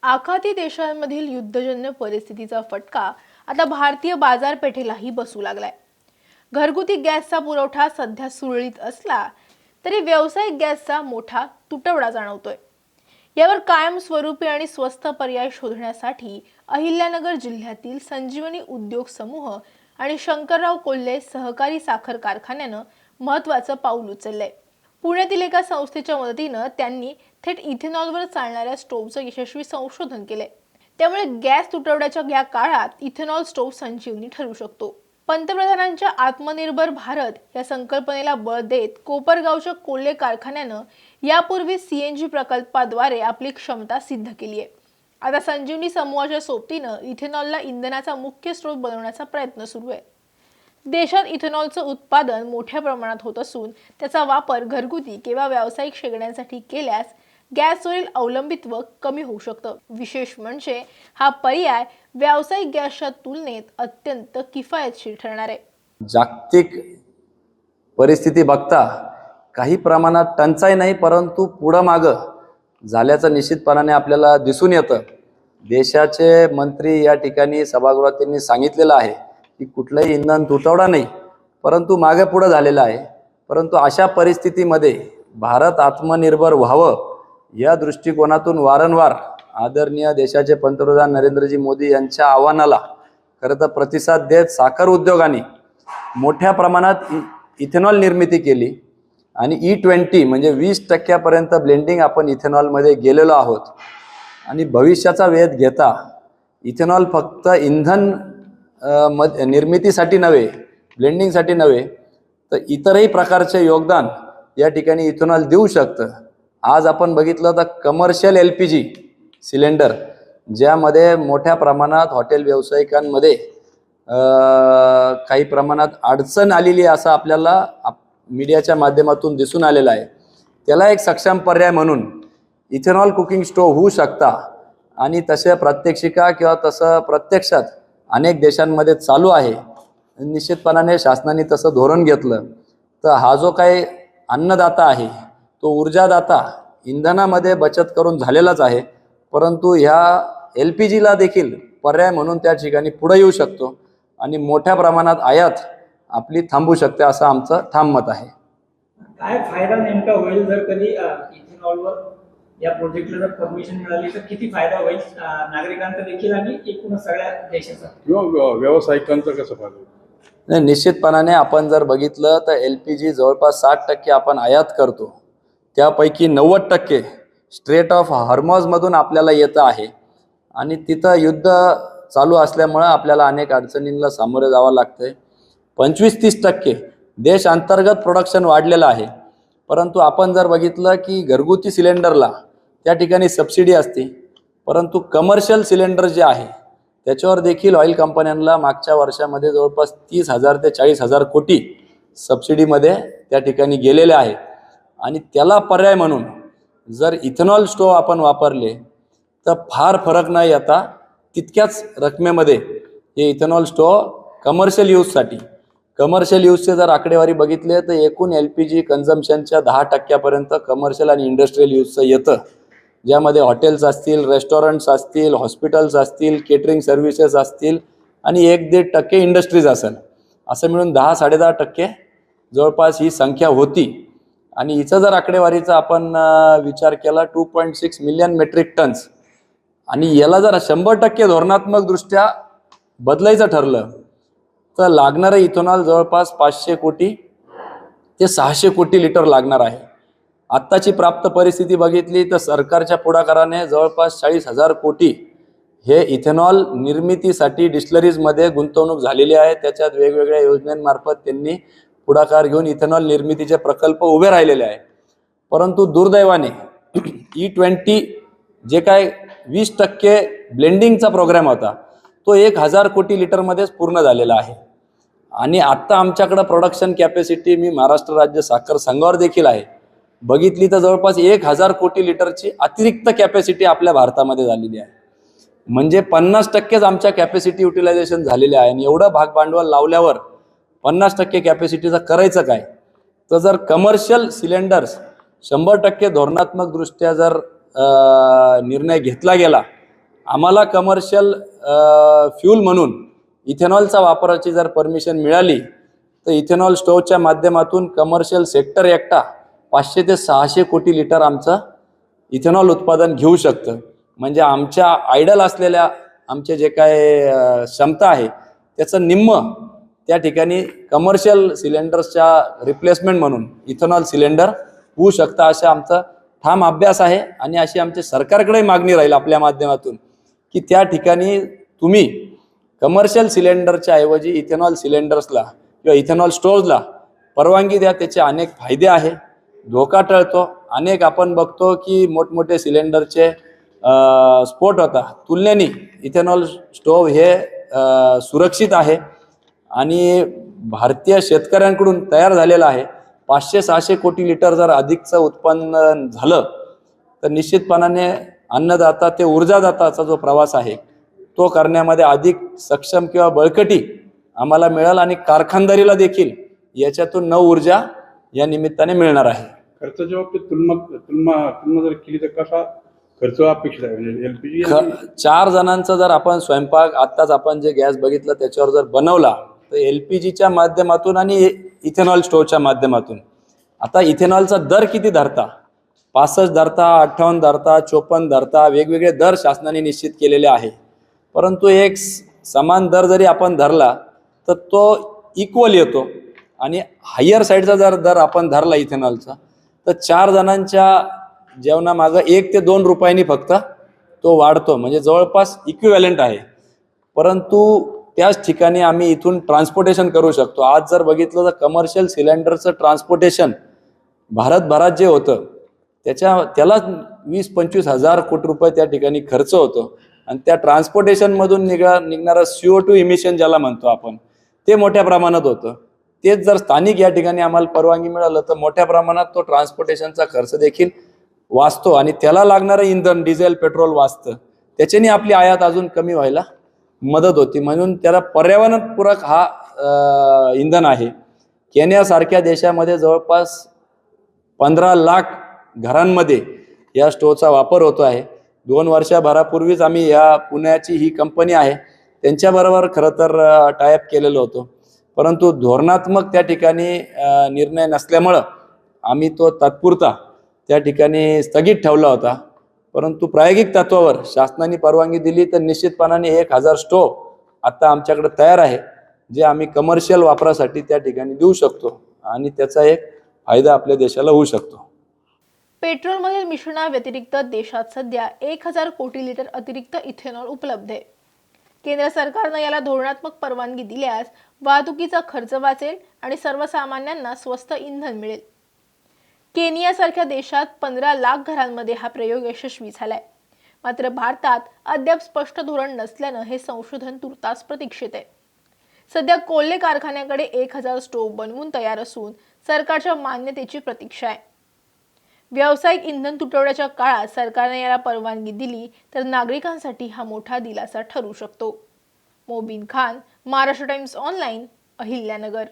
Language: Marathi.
आखाती देशांमधील युद्धजन्य परिस्थितीचा फटका आता भारतीय बाजारपेठेलाही बसू लागलाय। घरगुती गॅसचा पुरवठा सध्या सुरळीत असला तरी व्यावसायिक गॅसचा मोठा तुटवडा जाणवतोय। यावर कायमस्वरूपी आणि स्वस्त पर्याय शोधण्यासाठी अहिल्यानगर जिल्ह्यातील संजीवनी उद्योग समूह आणि शंकरराव कोल्हे सहकारी साखर कारखान्यानं महत्त्वाचं पाऊल उचललंय। पुण्यातील एका संस्थेच्या मदतीनं त्यांनी थेट इथेनॉलवर चालणाऱ्या स्टोव्हचं यशस्वी संशोधन केलंय। त्यामुळे गॅस तुटवड्याच्या या काळात इथेनॉल स्टोव्ह संजीवनी ठरू शकतो। पंतप्रधानांच्या आत्मनिर्भर भारत या संकल्पनेला बळ देत कोपरगावच्या कोल्हे कारखान्यानं यापूर्वी सीएनजी प्रकल्पाद्वारे आपली क्षमता सिद्ध केली आहे। आता संजीवनी समूहाच्या सोबतीनं इथेनॉलला इंधनाचा मुख्य स्रोत बनवण्याचा प्रयत्न सुरू आहे। देशात इथेनॉलचं उत्पादन मोठ्या प्रमाणात होत असून त्याचा वापर घरगुती किंवा व्यावसायिक शेगड्यांसाठी केल्यास गॅसवरील अवलंबित्व कमी होऊ शकतं। विशेष म्हणजे हा पर्याय व्यावसायिक गॅसच्या तुलनेत अत्यंत किफायतशीर ठरणार आहे। जागतिक परिस्थिती बघता काही प्रमाणात टंचाई नाही, परंतु पुढं मागं झाल्याचं निश्चितपणाने आपल्याला दिसून येतं। देशाचे मंत्री या ठिकाणी सभागृहात त्यांनी सांगितलेलं आहे की कुठलंही इंधन तुटवडा नाही, परंतु मागे पुढे झालेला आहे। परंतु अशा परिस्थितीमध्ये भारत आत्मनिर्भर व्हावं या दृष्टिकोनातून वारंवार आदरणीय देशाचे पंतप्रधान नरेंद्रजी मोदी यांच्या आव्हानाला खरं तर प्रतिसाद देत साखर उद्योगाने मोठ्या प्रमाणात इथेनॉल निर्मिती केली आणि E20 म्हणजे 20% ब्लेंडिंग आपण इथेनॉलमध्ये गेलेलो आहोत। आणि भविष्याचा वेध घेता इथेनॉल फक्त इंधन निर्मितीसाठी नव्हे, ब्लेंडिंगसाठी नव्हे, तर इतरही प्रकारचे योगदान या ठिकाणी इथेनॉल देऊ शकतं। आज आपण बघितलं तर कमर्शियल LPG सिलेंडर ज्यामध्ये मोठ्या प्रमाणात हॉटेल व्यावसायिकांमध्ये काही प्रमाणात अडचण आलेली असं आपल्याला मीडियाच्या माध्यमातून दिसून आलेलं आहे। त्याला एक सक्षम पर्याय म्हणून इथेनॉल कुकिंग स्टोव्ह होऊ शकता आणि तसे प्रात्यक्षिका किंवा तसं प्रत्यक्षात अनेक देशांमध्ये चालू आहे। निश्चितपणाने शासनाने तसं धोरण घेतलं तर हा जो काही अन्नदाता आहे तो ऊर्जादाता इंधनामध्ये बचत करून झालेलाच आहे, परंतु ह्या LPGला देखील पर्याय म्हणून त्या ठिकाणी पुढे येऊ शकतो आणि मोठ्या प्रमाणात आयात आपली थांबू शकते असं आमचं ठाम मत आहे। काय फायदा नेमका होईल जर कधी इथेनॉलवर या प्रोजेक्टला जर परमिशन मिळाली तर किती फायदा होईल नागरिकांचा देखील आणि एकूण सगळ्या देशाचा किंवा व्यावसायिकांचा कसा फायदा होईल? नाही, निश्चितपणाने आपण जर बघितलं तर LPG जवळपास 60% आपण आयात करतो, त्यापैकी 90% स्ट्रेट ऑफ हॉर्मझमधून आपल्याला येतं आहे आणि तिथं युद्ध चालू असल्यामुळं आपल्याला अनेक अडचणींना सामोरे जावं लागतंय। 25-30% देश अंतर्गत प्रोडक्शन वाढलेलं आहे, परंतु आपण जर बघितलं की घरगुती सिलेंडरला त्या ठिकाणी सबसिडी असते, परंतु कमर्शियल सिलेंडर जे आहे त्याच्यावर देखील ऑइल कंपन्यांना मागच्या वर्षामध्ये जवळपास 30,000 ते 40,000 कोटी सबसिडीमध्ये त्या ठिकाणी गेलेले आहे। आणि त्याला पर्याय म्हणून जर इथेनॉल स्टोव्ह आपण वापरले तर फार फरक न येता तितक्याच रकमेमध्ये हे इथेनॉल स्टोव्ह कमर्शियल यूजचे जर आकडेवारी बघितले तर एकूण LPG कन्झम्पशनच्या 10% कमर्शियल आणि इंडस्ट्रियल यूजचं येतं, ज्यामध्ये हॉटेल्स असतील, रेस्टॉरंट्स असतील, हॉस्पिटल्स असतील, केटरिंग सर्व्हिसेस असतील आणि 1-1.5% इंडस्ट्रीज असेल, असं मिळून 10-10.5% जवळपास ही संख्या होती। आणि हिचं जर आकडेवारीचा आपण विचार केला 2.6 मिलियन मेट्रिक टन्स आणि याला जर 100% धोरणात्मक दृष्ट्या बदलायचं ठरलं तर लागणारं इथेनॉल जवळपास 500 कोटी ते 600 कोटी लिटर लागणार आहे। आत्ताची प्राप्त परिस्थिती बघितली तर सरकारच्या पुढाकाराने जवळपास 40,000 कोटी हे इथेनॉल निर्मितीसाठी डिस्टिलरीजमध्ये गुंतवणूक झालेली आहे। त्याच्यात वेगवेगळ्या योजनांमार्फत त्यांनी पुढाकार घेऊन इथेनॉल निर्मितीचे प्रकल्प उभे राहिलेले आहे। परंतु दुर्दैवाने E20 जे काय 20% ब्लेंडिंगचा प्रोग्राम होता तो 1,000 कोटी लिटरमध्येच पूर्ण झालेला आहे। आणि आत्ता आमच्याकडं प्रोडक्शन कॅपॅसिटी मी महाराष्ट्र राज्य साखर संघावर देखील आहे, बघितली तर जवळपास 1,000 कोटी लिटरची अतिरिक्त कॅपॅसिटी आपल्या भारतामध्ये झालेली आहे। म्हणजे 50%च आमच्या कॅपॅसिटी युटिलायझेशन झालेले आहे आणि एवढं भाग भांडवल लावल्यावर 50% कॅपॅसिटीचं करायचं काय? तर जर कमर्शियल सिलेंडर्स 100% धोरणात्मक दृष्ट्या जर निर्णय घेतला गेला आम्हाला कमर्शियल फ्यूल म्हणून इथेनॉलचा वापराची जर परमिशन मिळाली तर इथेनॉल स्टोव्हच्या माध्यमातून कमर्शियल सेक्टर एकटा 500 ते 600 कोटी लिटर आमचं इथेनॉल उत्पादन घेऊ शकतं. म्हणजे आमच्या आयडल असलेल्या आमचे जे काय क्षमता आहे त्याचं निम्म त्या ठिकाणी कमर्शियल सिलेंडर्सच्या रिप्लेसमेंट म्हणून इथेनॉल सिलेंडर होऊ शकतं, असा आमचा ठाम अभ्यास आहे. आणि अशी आमच्या सरकारकडे मागणी राहील आपल्या माध्यमातून की त्या ठिकाणी तुम्ही कमर्शियल सिलेंडरच्या ऐवजी इथेनॉल सिलेंडर्सला किंवा इथेनॉल स्टोव्हला परवानगी द्या. त्याचे अनेक फायदे आहे, धोका टळतो. अनेक आपण बघतो की मोठमोठे सिलेंडरचे स्फोट होता, तुलनेने इथेनॉल स्टोव्ह हे सुरक्षित आहे आणि भारतीय शेतकऱ्यांकडून तयार झालेला आहे. 500-600 कोटी लिटर जर अधिकचं उत्पन्न झालं तर निश्चितपणाने अन्नदाता ते ऊर्जादाताचा जो प्रवास आहे तो करण्यामध्ये अधिक सक्षम किंवा बळकटी आम्हाला मिळेल आणि कारखानदारीला देखील याच्यातून नव ऊर्जा या निमित्ताने मिळणार आहे. खर्चाच्या बाबतीत तुलना जर केली तर कसा खर्च अपेक्षित आहे? म्हणजे एलपीजी 4 जणांचा जर आपण स्वयंपाक आत्ताच आपण जे गॅस बघितलं त्याच्यावर जर बनवला तर LPGच्या माध्यमातून आणि इथेनॉल स्टोव्हच्या माध्यमातून आता इथेनॉलचा दर किती धरता? 65 धरता, 58 धरता, 54 धरता, वेगवेगळे दर शासनाने निश्चित केलेले आहे. परंतु एक समान दर जरी आपण धरला तर तो इक्वल येतो. आणि हायर साईडचा जर दर आपण धरला इथेनॉलचा तर 4 जणांच्या जेवणामागं 1 ते 2 रुपयांनी फक्त तो वाढतो, म्हणजे जवळपास इक्विव्हॅलंट आहे. परंतु त्याच ठिकाणी आम्ही इथून ट्रान्सपोर्टेशन करू शकतो. आज जर बघितलं तर कमर्शियल सिलेंडरचं ट्रान्सपोर्टेशन भारतभरात जे होतं त्याला 20-25 हजार कोटी रुपये त्या ठिकाणी खर्च होतो. आणि त्या ट्रान्सपोर्टेशनमधून निघणारं CO2 इमिशन ज्याला म्हणतो आपण ते मोठ्या प्रमाणात होतं. तेच जर स्थानिक या ठिकाणी आम्हाला परवानगी मिळालं तर मोठ्या प्रमाणात तो ट्रान्सपोर्टेशनचा खर्च देखील वाचतो आणि त्याला लागणारं इंधन डिझेल पेट्रोल वाचतं. त्याच्याने आपली आयात अजून कमी व्हायला मदत होती. म्हणून त्याला पर्यावरणपूरक हा इंधन आहे. केनियासारख्या देशामध्ये जवळपास 15 लाख घरांमध्ये या स्टोव्हचा वापर होतो आहे. 2 वर्षाभरापूर्वीच आम्ही या पुण्याची ही कंपनी आहे त्यांच्याबरोबर खरं तर टायअप केलेलं होतं. परंतु धोरणात्मक त्या ठिकाणी निर्णय नसल्यामुळं आम्ही तो तात्पुरता त्या ठिकाणी स्थगित ठेवला होता. परंतु प्रायोगिक तत्वावर शासनाने परवानगी दिली तर निश्चितपणाने 1000 स्टोव्ह आता आमच्याकडे तयार आहे जे आम्ही कमर्शियल वापरासाठी त्या ठिकाणी देऊ शकतो आणि त्याचा एक फायदा आपल्या देशाला होऊ शकतो. पेट्रोलमधील मिश्रणाव्यतिरिक्त देशात सध्या 1000 कोटी लिटर अतिरिक्त इथेनॉल उपलब्ध आहे. केंद्र सरकारनं याला धोरणात्मक परवानगी दिल्यास वाहतुकीचा खर्च वाचेल आणि सर्वसामान्यांना स्वस्त इंधन मिळेल. केनियासारख्या देशात 15 लाख घरांमध्ये हा प्रयोग यशस्वी झालाय. मात्र भारतात अद्याप स्पष्ट धोरण नसल्यानं हे संशोधन तुर्तास प्रतीक्षेत आहे. सध्या कोल्हे कारखान्याकडे 1000 स्टोव्ह बनवून तयार असून सरकारच्या मान्यतेची प्रतीक्षा आहे. व्यावसायिक इंधन तुटवड्याच्या काळात सरकारने याला परवानगी दिली तर नागरिकांसाठी हा मोठा दिलासा ठरू शकतो. Mobin Khan, Maharashtra times online, Ahilyanagar.